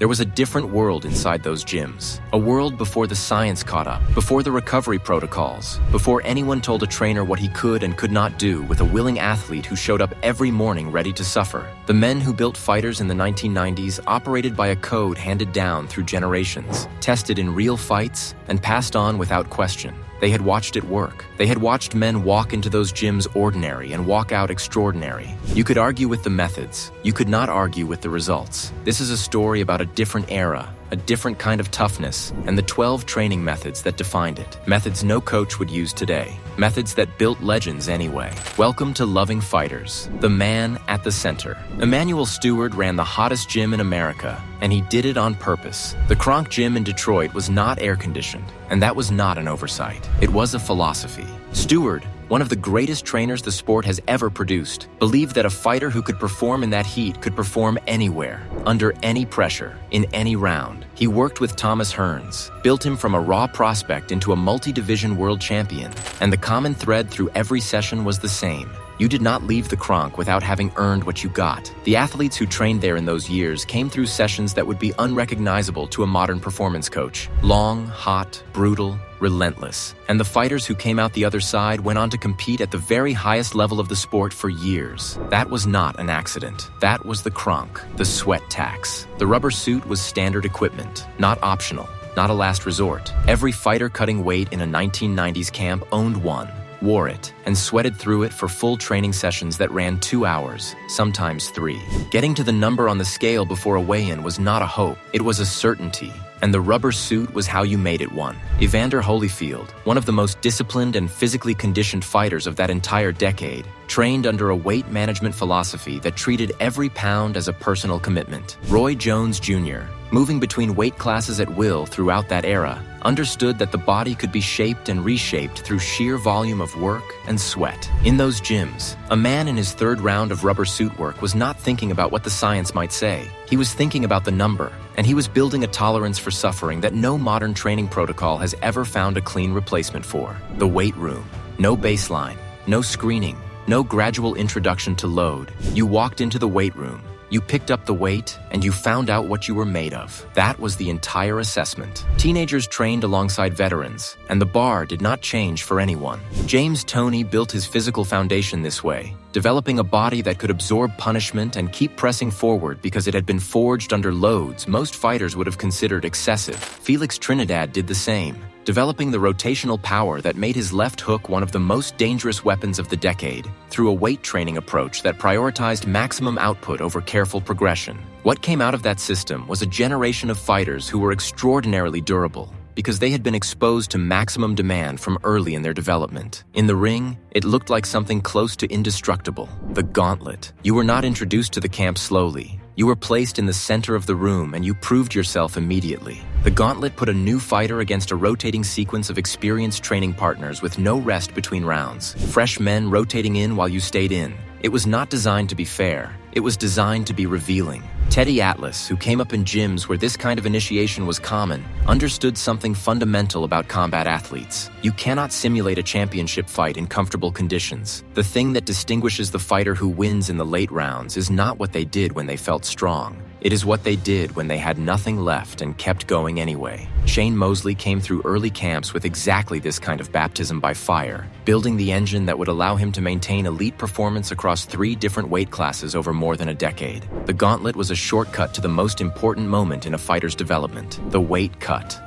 There was a different world inside those gyms. A world before the science caught up, before the recovery protocols, before anyone told a trainer what he could and could not do, with a willing athlete who showed up every morning ready to suffer. The men who built fighters in the 1990s operated by a code handed down through generations, tested in real fights, and passed on without question. They had watched it work. They had watched men walk into those gyms ordinary and walk out extraordinary. You could argue with the methods. You could not argue with the results. This is a story about a different era, a different kind of toughness, and the 12 training methods that defined it. Methods no coach would use today. Methods that built legends anyway. Welcome to Loving Fighters, the man at the center. Emanuel Stewart ran the hottest gym in America, and he did it on purpose. The Kronk Gym in Detroit was not air-conditioned, and that was not an oversight. It was a philosophy. Stewart, one of the greatest trainers the sport has ever produced, believed that a fighter who could perform in that heat could perform anywhere, under any pressure, in any round. He worked with Thomas Hearns, built him from a raw prospect into a multi-division world champion, and the common thread through every session was the same. You did not leave the Kronk without having earned what you got. The athletes who trained there in those years came through sessions that would be unrecognizable to a modern performance coach. Long, hot, brutal, relentless. And the fighters who came out the other side went on to compete at the very highest level of the sport for years. That was not an accident. That was the Kronk, the sweat tax. The rubber suit was standard equipment, not optional, not a last resort. Every fighter cutting weight in a 1990s camp owned one, wore it, and sweated through it for full training sessions that ran 2 hours, sometimes 3. Getting to the number on the scale before a weigh-in was not a hope, it was a certainty. And the rubber suit was how you made it one. Evander Holyfield, one of the most disciplined and physically conditioned fighters of that entire decade, trained under a weight management philosophy that treated every pound as a personal commitment. Roy Jones Jr., moving between weight classes at will throughout that era, understood that the body could be shaped and reshaped through sheer volume of work and sweat. In those gyms, a man in his 3rd round of rubber suit work was not thinking about what the science might say. He was thinking about the number, and he was building a tolerance for suffering that no modern training protocol has ever found a clean replacement for. The weight room. No baseline, no screening, no gradual introduction to load. You walked into the weight room. You picked up the weight, and you found out what you were made of. That was the entire assessment. Teenagers trained alongside veterans, and the bar did not change for anyone. James Toney built his physical foundation this way, developing a body that could absorb punishment and keep pressing forward because it had been forged under loads most fighters would have considered excessive. Felix Trinidad did the same, developing the rotational power that made his left hook one of the most dangerous weapons of the decade, through a weight training approach that prioritized maximum output over careful progression. What came out of that system was a generation of fighters who were extraordinarily durable, because they had been exposed to maximum demand from early in their development. In the ring, it looked like something close to indestructible, the gauntlet. You were not introduced to the camp slowly. You were placed in the center of the room and you proved yourself immediately. The gauntlet put a new fighter against a rotating sequence of experienced training partners with no rest between rounds. Fresh men rotating in while you stayed in. It was not designed to be fair. It was designed to be revealing. Teddy Atlas, who came up in gyms where this kind of initiation was common, understood something fundamental about combat athletes. You cannot simulate a championship fight in comfortable conditions. The thing that distinguishes the fighter who wins in the late rounds is not what they did when they felt strong. It is what they did when they had nothing left and kept going anyway. Shane Mosley came through early camps with exactly this kind of baptism by fire, building the engine that would allow him to maintain elite performance across 3 different weight classes over more than a decade. The gauntlet was a shortcut to the most important moment in a fighter's development, the weight cut.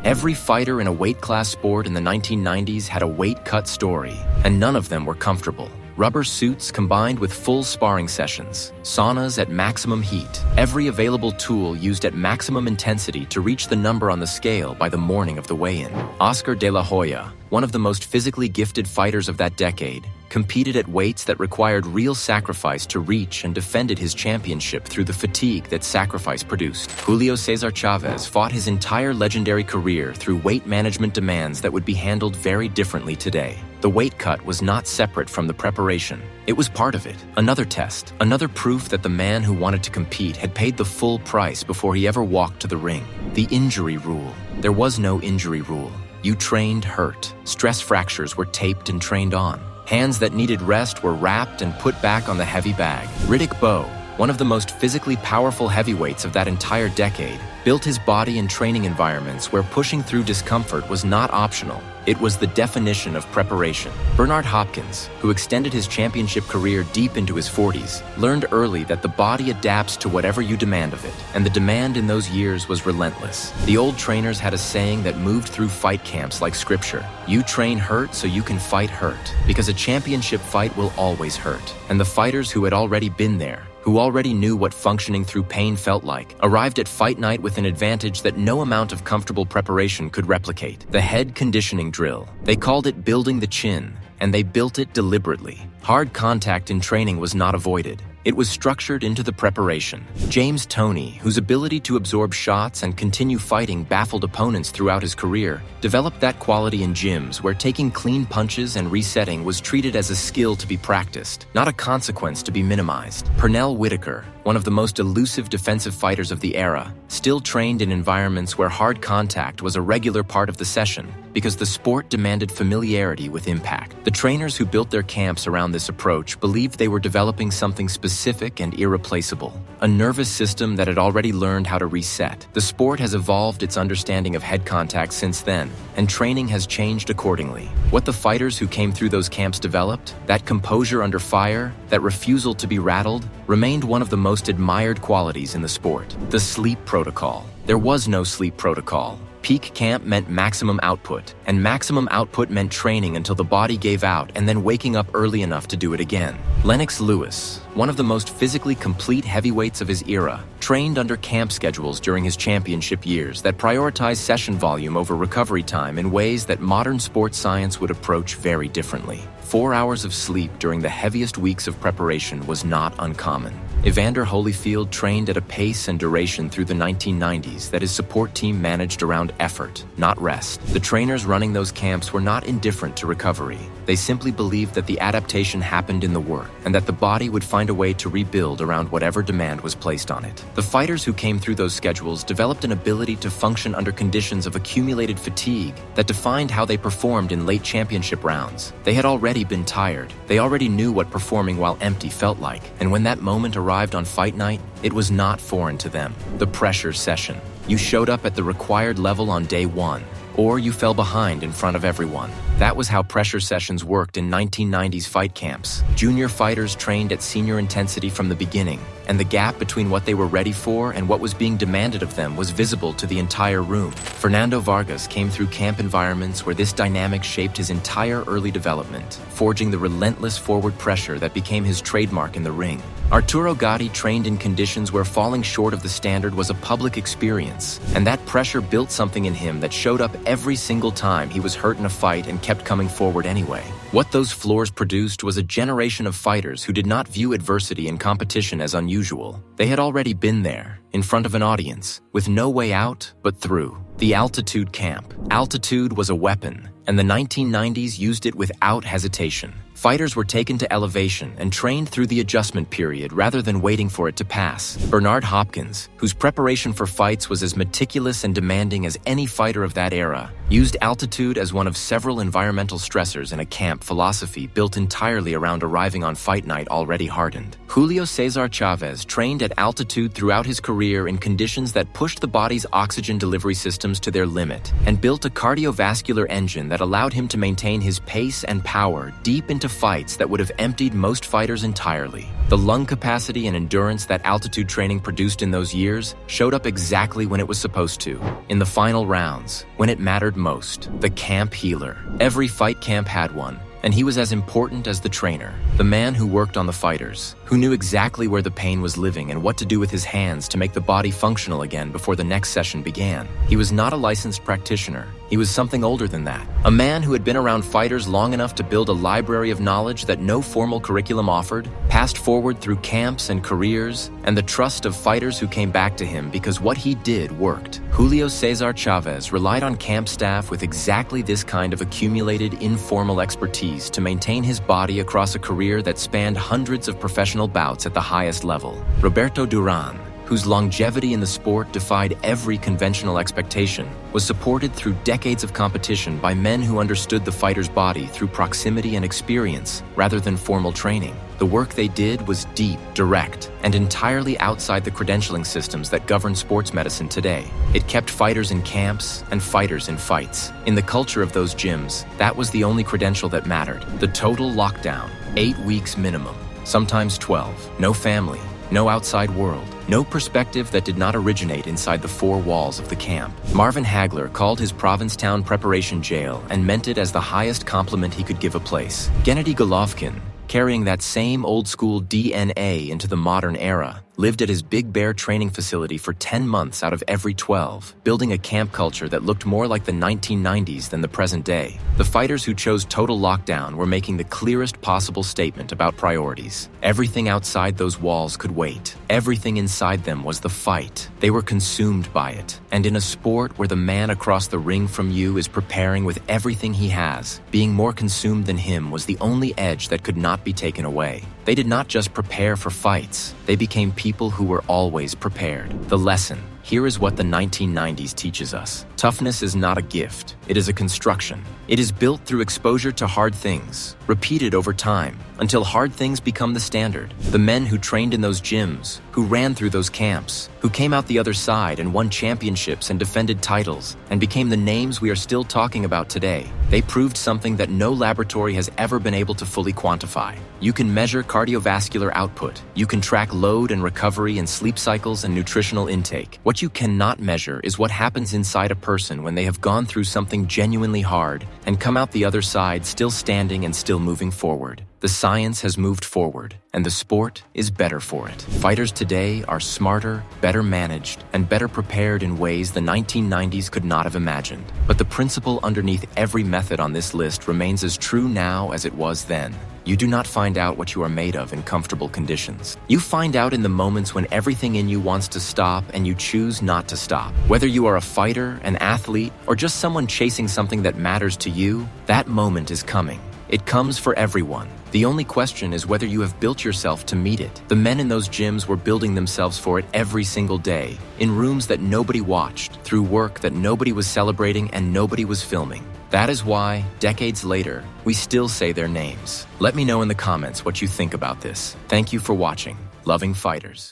Every fighter in a weight class sport in the 1990s had a weight cut story, and none of them were comfortable. Rubber suits combined with full sparring sessions, saunas at maximum heat, every available tool used at maximum intensity to reach the number on the scale by the morning of the weigh-in. Oscar De La Hoya, one of the most physically gifted fighters of that decade, competed at weights that required real sacrifice to reach and defended his championship through the fatigue that sacrifice produced. Julio Cesar Chavez fought his entire legendary career through weight management demands that would be handled very differently today. The weight cut was not separate from the preparation. It was part of it. Another test, another proof that the man who wanted to compete had paid the full price before he ever walked to the ring. The injury rule. There was no injury rule. You trained hurt. Stress fractures were taped and trained on. Hands that needed rest were wrapped and put back on the heavy bag. Riddick Bowe, one of the most physically powerful heavyweights of that entire decade, built his body in training environments where pushing through discomfort was not optional. It was the definition of preparation. Bernard Hopkins, who extended his championship career deep into his 40s, learned early that the body adapts to whatever you demand of it, and the demand in those years was relentless. The old trainers had a saying that moved through fight camps like scripture: you train hurt so you can fight hurt, because a championship fight will always hurt. And the fighters who had already been there, who already knew what functioning through pain felt like, arrived at fight night with an advantage that no amount of comfortable preparation could replicate: the head conditioning drill. They called it building the chin, and they built it deliberately. Hard contact in training was not avoided. It was structured into the preparation. James Toney, whose ability to absorb shots and continue fighting baffled opponents throughout his career, developed that quality in gyms where taking clean punches and resetting was treated as a skill to be practiced, not a consequence to be minimized. Pernell Whitaker, one of the most elusive defensive fighters of the era, still trained in environments where hard contact was a regular part of the session because the sport demanded familiarity with impact. The trainers who built their camps around this approach believed they were developing something specific and irreplaceable, a nervous system that had already learned how to reset. The sport has evolved its understanding of head contact since then, and training has changed accordingly. What the fighters who came through those camps developed, that composure under fire, that refusal to be rattled, remained one of the most admired qualities in the sport. The sleep protocol. There was no sleep protocol. Peak camp meant maximum output, and maximum output meant training until the body gave out and then waking up early enough to do it again. Lennox Lewis, one of the most physically complete heavyweights of his era, trained under camp schedules during his championship years that prioritized session volume over recovery time in ways that modern sports science would approach very differently. 4 hours of sleep during the heaviest weeks of preparation was not uncommon. Evander Holyfield trained at a pace and duration through the 1990s that his support team managed around effort, not rest. The trainers running those camps were not indifferent to recovery. They simply believed that the adaptation happened in the work, and that the body would find a way to rebuild around whatever demand was placed on it. The fighters who came through those schedules developed an ability to function under conditions of accumulated fatigue that defined how they performed in late championship rounds. They had already been tired. They already knew what performing while empty felt like, and when that moment arrived on fight night, it was not foreign to them. The pressure session. You showed up at the required level on day one, or you fell behind in front of everyone. That was how pressure sessions worked in 1990s fight camps. Junior fighters trained at senior intensity from the beginning, and the gap between what they were ready for and what was being demanded of them was visible to the entire room. Fernando Vargas came through camp environments where this dynamic shaped his entire early development, forging the relentless forward pressure that became his trademark in the ring. Arturo Gatti trained in conditions where falling short of the standard was a public experience, and that pressure built something in him that showed up every single time he was hurt in a fight and kept coming forward anyway. What those floors produced was a generation of fighters who did not view adversity and competition as unusual. They had already been there, in front of an audience, with no way out but through. The altitude camp. Altitude was a weapon, and the 1990s used it without hesitation. Fighters were taken to elevation and trained through the adjustment period rather than waiting for it to pass. Bernard Hopkins, whose preparation for fights was as meticulous and demanding as any fighter of that era, used altitude as one of several environmental stressors in a camp philosophy built entirely around arriving on fight night already hardened. Julio Cesar Chavez trained at altitude throughout his career in conditions that pushed the body's oxygen delivery systems to their limit and built a cardiovascular engine that allowed him to maintain his pace and power deep into fights that would have emptied most fighters entirely. The lung capacity and endurance that altitude training produced in those years showed up exactly when it was supposed to, in the final rounds, when it mattered most. The camp healer. Every fight camp had one, and he was as important as the trainer, the man who worked on the fighters, who knew exactly where the pain was living and what to do with his hands to make the body functional again before the next session began. He was not a licensed practitioner. He was something older than that. A man who had been around fighters long enough to build a library of knowledge that no formal curriculum offered, passed forward through camps and careers, and the trust of fighters who came back to him because what he did worked. Julio Cesar Chavez relied on camp staff with exactly this kind of accumulated informal expertise to maintain his body across a career that spanned hundreds of professional bouts at the highest level. Roberto Duran, whose longevity in the sport defied every conventional expectation, was supported through decades of competition by men who understood the fighter's body through proximity and experience rather than formal training. The work they did was deep, direct, and entirely outside the credentialing systems that govern sports medicine today. It kept fighters in camps and fighters in fights. In the culture of those gyms, that was the only credential that mattered. The total lockdown, 8 weeks minimum, sometimes 12. No family, no outside world, no perspective that did not originate inside the four walls of the camp. Marvin Hagler called his Provincetown preparation jail and meant it as the highest compliment he could give a place. Gennady Golovkin, carrying that same old-school DNA into the modern era, lived at his Big Bear training facility for 10 months out of every 12, building a camp culture that looked more like the 1990s than the present day. The fighters who chose total lockdown were making the clearest possible statement about priorities. Everything outside those walls could wait. Everything inside them was the fight. They were consumed by it. And in a sport where the man across the ring from you is preparing with everything he has, being more consumed than him was the only edge that could not be taken away. They did not just prepare for fights. They became people who were always prepared. The lesson: here is what the 1990s teaches us. Toughness is not a gift. It is a construction. It is built through exposure to hard things, repeated over time, until hard things become the standard. The men who trained in those gyms, who ran through those camps, who came out the other side and won championships and defended titles, and became the names we are still talking about today, they proved something that no laboratory has ever been able to fully quantify. You can measure cardiovascular output. You can track load and recovery and sleep cycles and nutritional intake. What you cannot measure is what happens inside a person when they have gone through something genuinely hard and come out the other side still standing and still moving forward. The science has moved forward, and the sport is better for it. Fighters today are smarter, better managed, and better prepared in ways the 1990s could not have imagined. But the principle underneath every method on this list remains as true now as it was then. You do not find out what you are made of in comfortable conditions. You find out in the moments when everything in you wants to stop and you choose not to stop. Whether you are a fighter, an athlete, or just someone chasing something that matters to you, that moment is coming. It comes for everyone. The only question is whether you have built yourself to meet it. The men in those gyms were building themselves for it every single day, in rooms that nobody watched, through work that nobody was celebrating and nobody was filming. That is why, decades later, we still say their names. Let me know in the comments what you think about this. Thank you for watching. Loving Fighters.